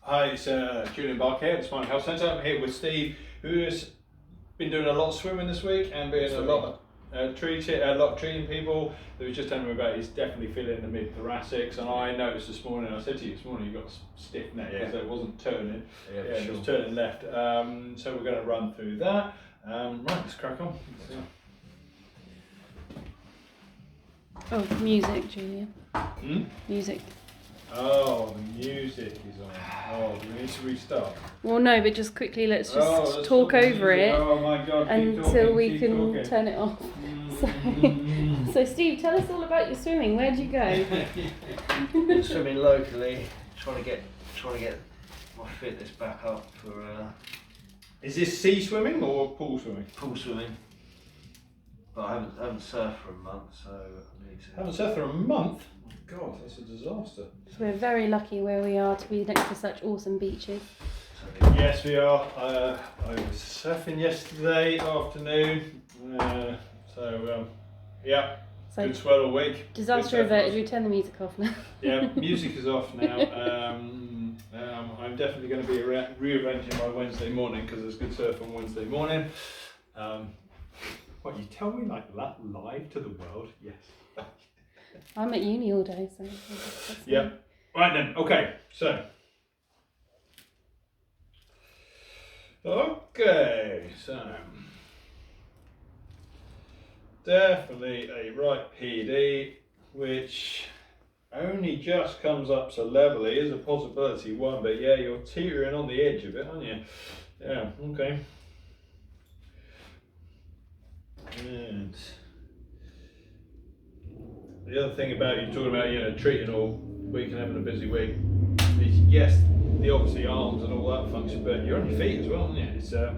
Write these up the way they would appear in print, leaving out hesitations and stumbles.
Hi, it's Julien here at the Spine Health Centre. I'm here with Steve, who has been doing a lot of swimming this week and being a lot of treating people. He was just telling me about he's definitely feeling the mid thoracics, and I noticed this morning. I said to you this morning, you got a stiff neck because it wasn't turning. It was turning left. So we're going to run through that. Right, let's crack on. Oh, music, Julien. Music. Oh, the music is on. Oh, do we need to restart? Well, no, but just quickly, let's just talk over it my God, until we can turn it off. So, Steve, tell us all about your swimming. Where'd you go? Swimming locally, trying to get my fitness back up for Is this sea swimming or pool swimming? pool swimming. But I haven't surfed for a month, so I need to. Haven't surfed for a month? God, that's a disaster. So we're very lucky where we are to be next to such awesome beaches. Yes, we are. I was surfing yesterday afternoon. Yeah, So good swell all week. disaster averted. We turn the music off now. Yeah, music is off now. I'm definitely going to be rearranging my Wednesday morning because there's good surf on Wednesday morning. What, you tell me like that live to the world? Yes. I'm at uni all day, so. Yeah. Right then. Okay. So. Definitely a right PD, which only just comes up to level. It is a possibility one, but yeah, you're teetering on the edge of it, aren't you? Yeah. Okay. And the other thing about you talking about, treating all week and having a busy week is, yes, the obviously arms and all that function, but you're on your feet as well, aren't you? So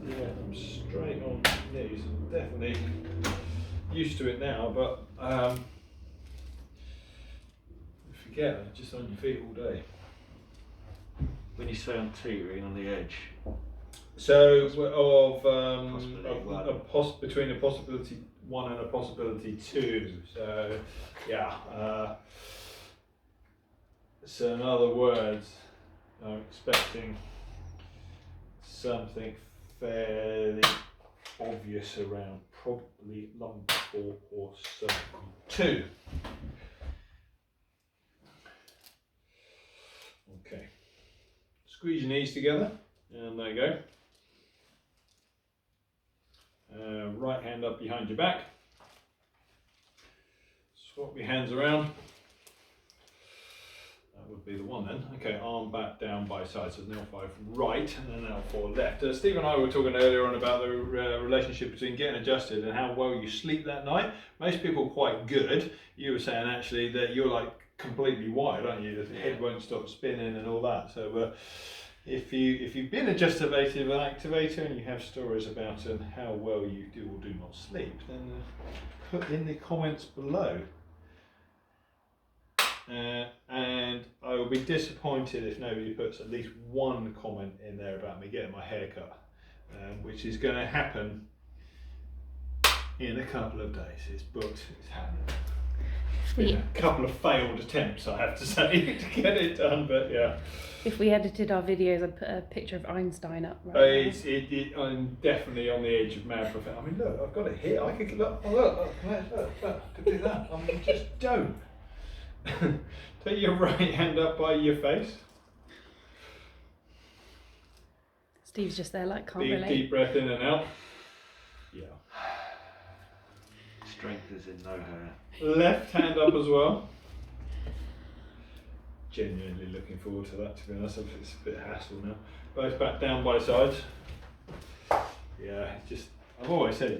yeah, I'm straight on knees. I'm definitely used to it now, but forget it, just on your feet all day. When you say I'm teetering on the edge. So between a possibility 1 and a possibility 2. So yeah. So in other words, I'm expecting something fairly obvious around probably lung 4 or cervical 2. Okay. Squeeze your knees together, and there you go. Right hand up behind your back. Swap your hands around. That would be the one then. Okay, arm back down by side. So now 5 right and then now 4 left. Steve and I were talking earlier on about the relationship between getting adjusted and how well you sleep that night. Most people quite good. You were saying actually that you're like completely wired, aren't you? The head won't stop spinning and all that. So if you've been adjusted with an activator and you have stories about how well you do or do not sleep, then put in the comments below. And I will be disappointed if nobody puts at least one comment in there about me getting my hair cut, which is going to happen in a couple of days. It's booked, it's happening. It's been a couple of failed attempts, I have to say, to get it done, but yeah. If we edited our videos, I'd put a picture of Einstein up right now. I'm definitely on the edge of mad perfection. I mean, look, I've got it here. I could look, look, could do that. I mean, just don't. Take your right hand up by your face. Steve's just there like, can't relate. Deep breath in and out. Yeah. Strength is in no hair. Left hand up as well. Genuinely looking forward to that, to be honest. It's a bit hassle now. Both back down by sides. Yeah, it's just, I've always said,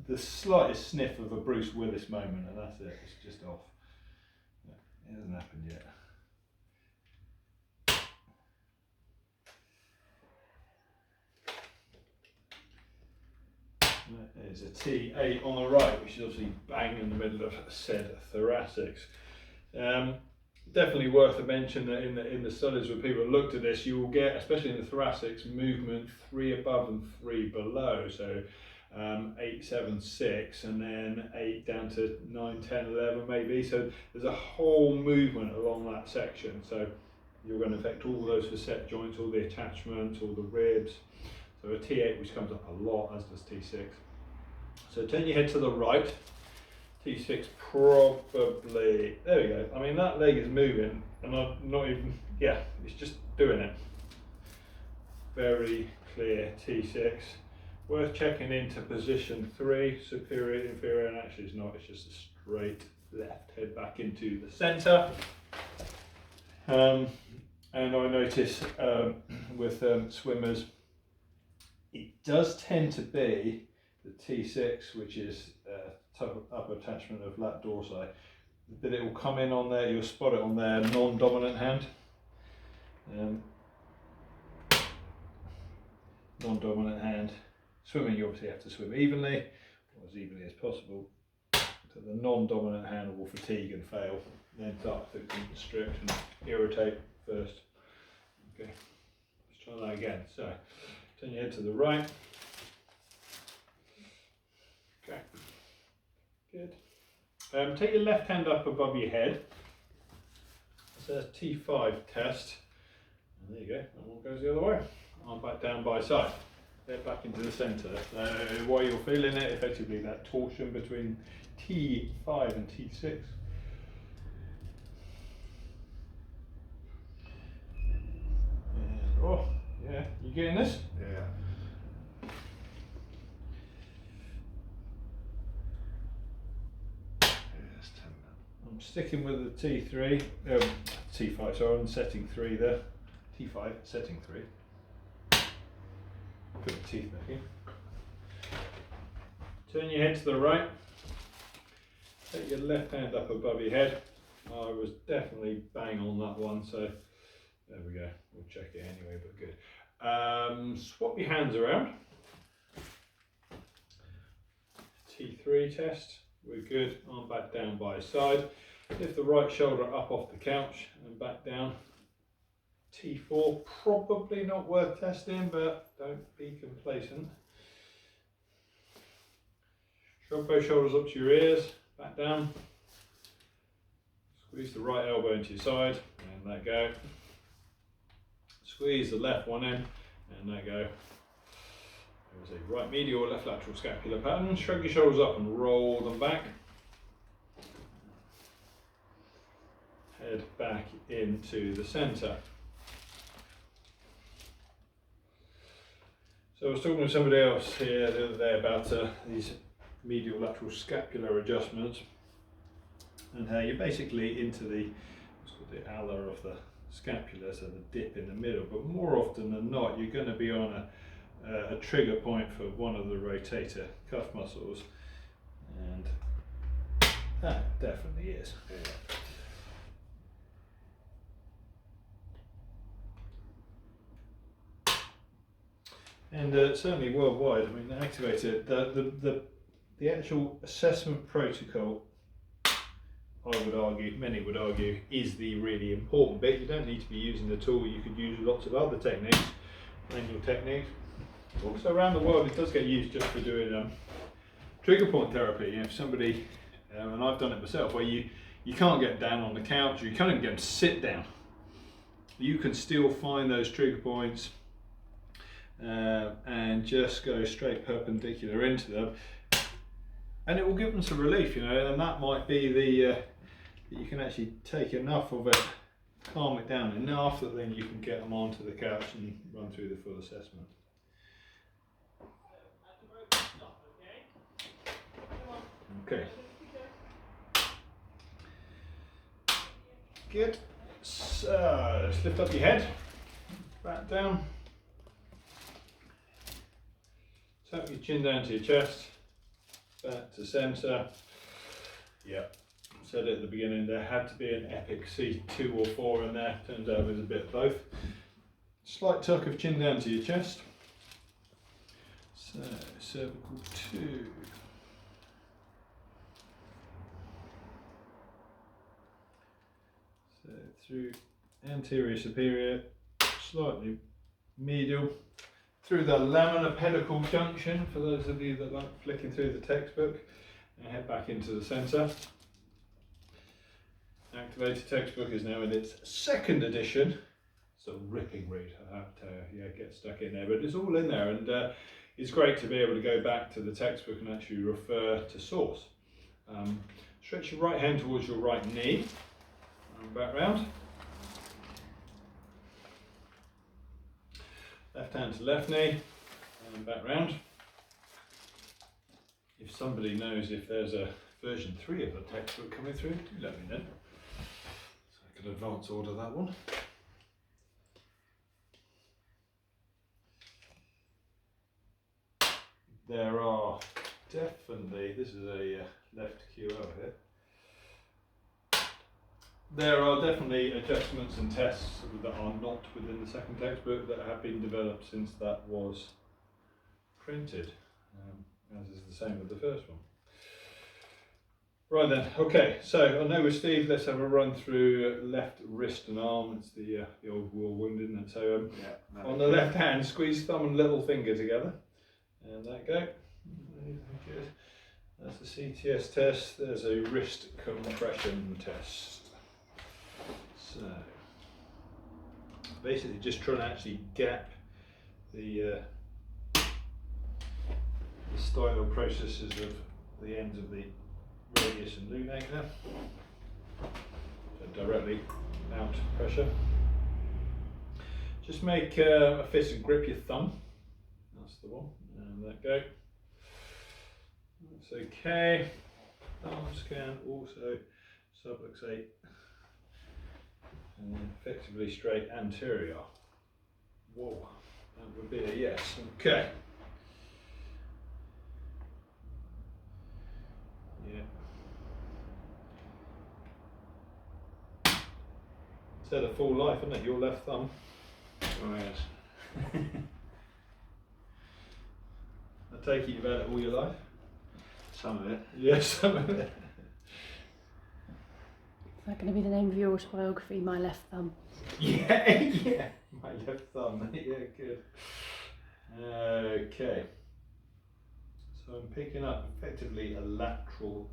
the slightest sniff of a Bruce Willis moment and that's it, it's just off. It hasn't happened yet. There's a T8 on the right, which is obviously bang in the middle of said thoracics. Definitely worth a mention that in the studies where people looked at this, you will get, especially in the thoracics, movement 3 above and 3 below. So 8, 7, 6, and then 8 down to 9, 10, 11 maybe. So there's a whole movement along that section. So you're going to affect all those facet joints, all the attachments, all the ribs. So a T8 which comes up a lot, as does T6. So turn your head to the right. T6 probably, there we go. I mean, that leg is moving and I'm not even, yeah, it's just doing it. Very clear T6. Worth checking into position 3, superior, inferior, and actually it's not, it's just a straight left, head back into the centre. And I notice with swimmers, it does tend to be the T6, which is upper attachment of lat dorsi, that it will come in on there, you'll spot it on their non-dominant hand. Non-dominant hand. Swimming, you obviously have to swim evenly, or as evenly as possible. So the non-dominant hand will fatigue and fail, then start to constrict and irritate first. Okay, let's try that again. So, turn your head to the right. Okay, good. Take your left hand up above your head. So that's T5 test. And there you go, that one goes the other way. Arm back down by side. Head back into the centre. So while you're feeling it, effectively that torsion between T5 and T6. And, oh, yeah, you getting this? Yeah. Yes, I'm sticking with the T3, T5, sorry, I'm setting 3 there. T5, setting 3. Put the teeth back in. Turn your head to the right. Take your left hand up above your head. I was definitely bang on that one, so there we go. We'll check it anyway, but good. Swap your hands around. T3 test. We're good. Arm back down by side. Lift the right shoulder up off the couch and back down. T4, probably not worth testing, but don't be complacent. Shrug both shoulders up to your ears, back down. Squeeze the right elbow into your side, and let go. Squeeze the left one in, and let go. There's a right medial or left lateral scapular pattern. Shrug your shoulders up and roll them back. Head back into the centre. So I was talking to somebody else here the other day about these medial lateral scapular adjustments and how you're basically into the ala of the scapula, so the dip in the middle, but more often than not you're going to be on a trigger point for one of the rotator cuff muscles, and that definitely is. And certainly worldwide, I mean, the Activator, the actual assessment protocol, I would argue, many would argue, is the really important bit. You don't need to be using the tool, you could use lots of other techniques, manual techniques. Also around the world it does get used just for doing trigger point therapy. You know, if somebody, and I've done it myself, where you can't get down on the couch, or you can't even get them to sit down, you can still find those trigger points and just go straight perpendicular into them, and it will give them some relief, you know, and that might be the you can actually take enough of it, calm it down enough that then you can get them onto the couch and run through the full assessment. Okay. Good. So let's lift up your head, back down. Tap your chin down to your chest, back to centre. Yep, said it at the beginning, there had to be an epic C2 or 4 in there. Turns out there's a bit of both. Slight tuck of chin down to your chest. So, cervical 2. So, through anterior superior, slightly medial. Through the laminar pedicle junction, for those of you that like flicking through the textbook, and head back into the centre. Activator textbook is now in its 2nd edition, sort of ripping route that gets stuck in there, but it's all in there, and it's great to be able to go back to the textbook and actually refer to source. Stretch your right hand towards your right knee, and back round. Left hand to left knee, and back round. If somebody knows if there's a version 3 of the textbook coming through, do let me know, so I can advance order that one. There are definitely, this is a left QL here, there are definitely adjustments and tests that are not within the second textbook that have been developed since that was printed, as is the same with the first one. Right then, okay, so I know with Steve, let's have a run through left wrist and arm. It's the old war wound, isn't it? So on the left hand, squeeze thumb and little finger together. And that go. Good. That's the CTS test. There's a wrist compression test. So basically just trying to actually gap the sternal processes of the ends of the radius and lunator. So directly out pressure. Just make a fist and grip your thumb. That's the one. And let go. That's okay. Arms can also subluxate and then effectively straight anterior. Whoa, that would be a yes. Okay. Yeah. It's had a full life, isn't it? Your left thumb. Oh yes. I take it you've had it all your life? Some of it. Yes, some of it. Is that going to be the name of your autobiography, My Left Thumb? Yeah, yeah. My left thumb. Yeah, good. Okay. So I'm picking up effectively a lateral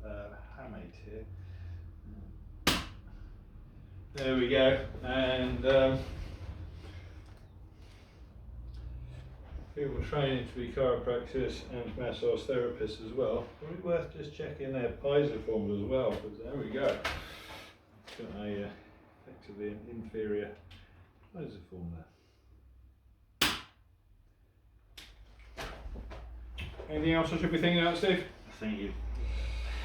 hamate here. There we go. And people training to be chiropractors and massage therapists as well. Probably worth just checking their Pizer form as well, because there we go. It's got a effectively an inferior Pizer form there. Anything else I should be thinking about, Steve? I think you've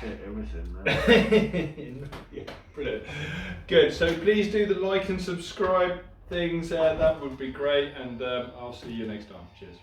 hit everything there. Yeah, brilliant. Good. So please do the like and subscribe things. That would be great, and I'll see you next time. Cheers.